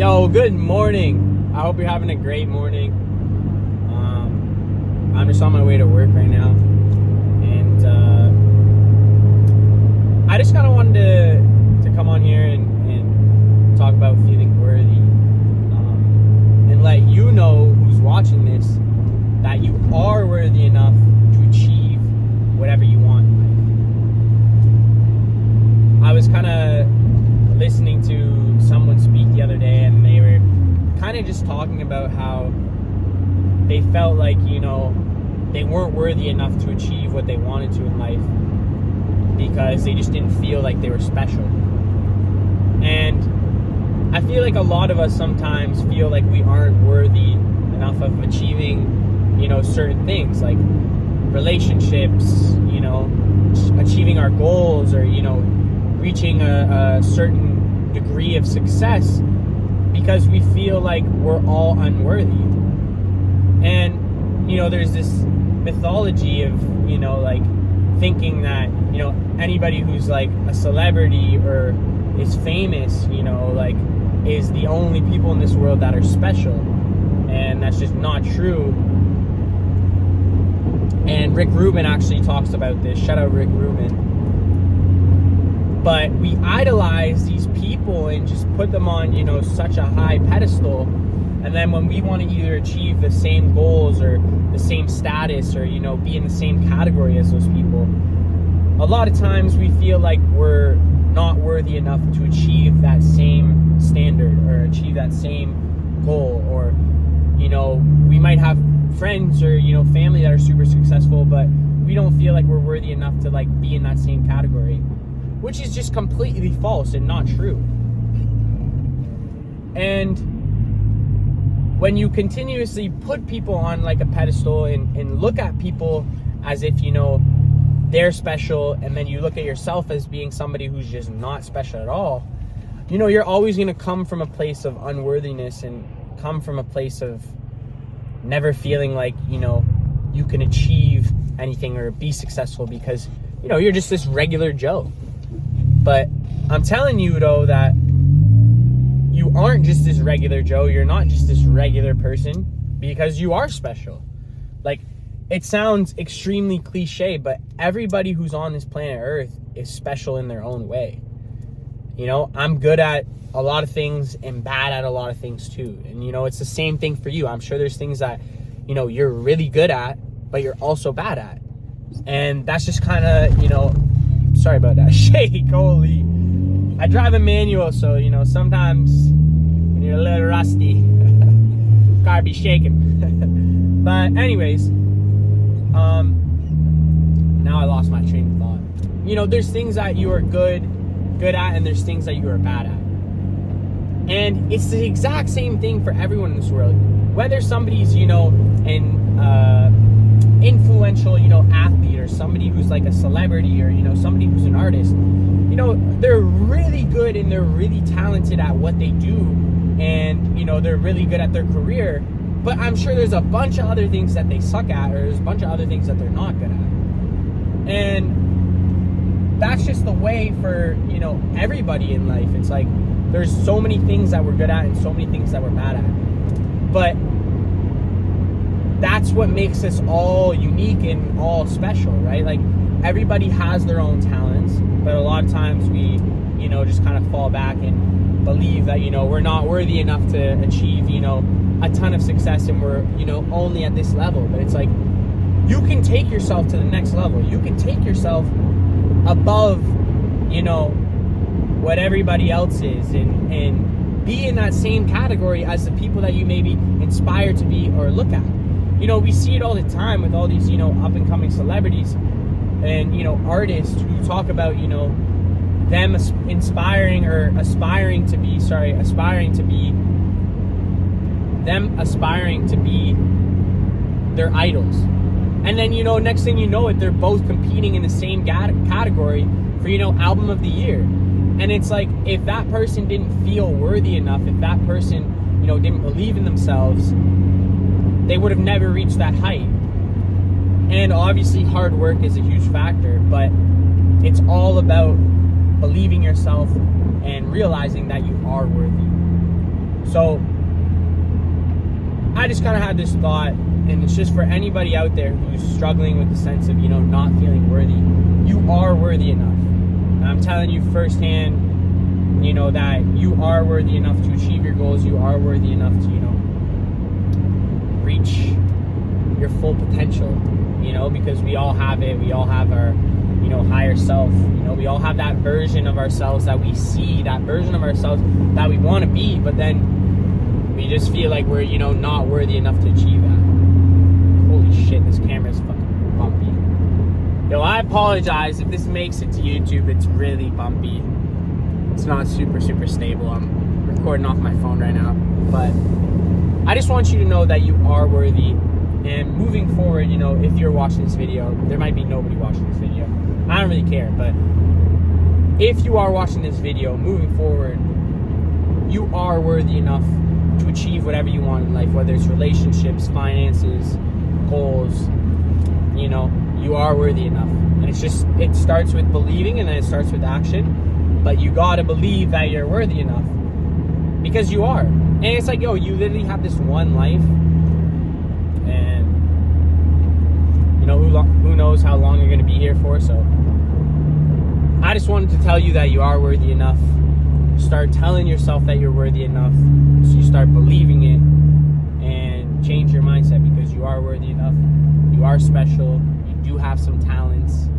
Yo, good morning. I hope you're having a great morning. I'm just on my way to work right now, and I just kind of wanted to come on here and talk about feeling worthy, and let you know who's watching this that you are worthy enough to achieve whatever you want in life. I was kind of listening to someone speak the other day, and they were kind of just talking about how they felt like, they weren't worthy enough to achieve what they wanted to in life because they just didn't feel like they were special. And I feel like a lot of us sometimes feel like we aren't worthy enough of achieving, certain things like relationships, achieving our goals, or, reaching a certain degree of success because we feel like we're all unworthy. And, there's this mythology of, thinking that, anybody who's like a celebrity or is famous, is the only people in this world that are special. And that's just not true. And Rick Rubin actually talks about this. Shout out Rick Rubin. But we idolize these people and just put them on, such a high pedestal. And then when we want to either achieve the same goals or the same status or, be in the same category as those people, a lot of times we feel like we're not worthy enough to achieve that same standard or achieve that same goal. Or, we might have friends or, family that are super successful, but we don't feel like we're worthy enough to be in that same category, which is just completely false and not true. And when you continuously put people on a pedestal and look at people as if, they're special, and then you look at yourself as being somebody who's just not special at all, you're always going to come from a place of unworthiness and come from a place of never feeling like, you can achieve anything or be successful because, you're just this regular Joe. But I'm telling you, though, that you aren't just this regular Joe. You're not just this regular person, because you are special. It sounds extremely cliche, but everybody who's on this planet Earth is special in their own way. I'm good at a lot of things and bad at a lot of things too. And, it's the same thing for you. I'm sure there's things that, you're really good at, but you're also bad at. And that's just kind of, sorry about that shake, holy. I drive a manual, so, sometimes when you're a little rusty, car be shaking. But anyways, now I lost my train of thought. There's things that you are good at, and there's things that you are bad at. And it's the exact same thing for everyone in this world. Whether somebody's, an influential, athlete, or somebody who's like a celebrity, or, somebody who's an artist, they're really good and they're really talented at what they do, and, they're really good at their career. But I'm sure there's a bunch of other things that they suck at, or there's a bunch of other things that they're not good at. And that's just the way for, everybody in life. It's like there's so many things that we're good at and so many things that we're bad at. But that's what makes us all unique and all special, right? Everybody has their own talents, but a lot of times we, just kind of fall back and believe that, we're not worthy enough to achieve, a ton of success, and we're, only at this level. But it's like, you can take yourself to the next level. You can take yourself above, what everybody else is, and be in that same category as the people that you maybe inspire to be or look at. We see it all the time with all these, up and coming celebrities and, artists who talk about, them aspiring to be their idols. And then, next thing you know it, they're both competing in the same category for, album of the year. And it's like, if that person didn't feel worthy enough, if that person, didn't believe in themselves, they would have never reached that height. And obviously hard work is a huge factor, but it's all about believing yourself and realizing that you are worthy. So I just kind of had this thought, and it's just for anybody out there who's struggling with the sense of, not feeling worthy. You are worthy enough. And I'm telling you firsthand, that you are worthy enough to achieve your goals. You are worthy enough to, reach your full potential, because we all have it. We all have our, higher self. We all have that version of ourselves that we see, that version of ourselves that we want to be, but then we just feel like we're, not worthy enough to achieve that. Holy shit, this camera's fucking bumpy. I apologize if this makes it to YouTube. It's really bumpy. It's not super stable. I'm recording off my phone right now. But I just want you to know that you are worthy. And moving forward, if you're watching this video, there might be nobody watching this video. I don't really care. But if you are watching this video, moving forward, you are worthy enough to achieve whatever you want in life, whether it's relationships, finances, goals. You are worthy enough. And it starts with believing, and then it starts with action. But you gotta believe that you're worthy enough, because you are. And it's like, you literally have this one life, and who knows how long you're gonna be here for. So I just wanted to tell you that you are worthy enough. Start telling yourself that you're worthy enough, so you start believing it, and change your mindset, because you are worthy enough. You are special. You do have some talents.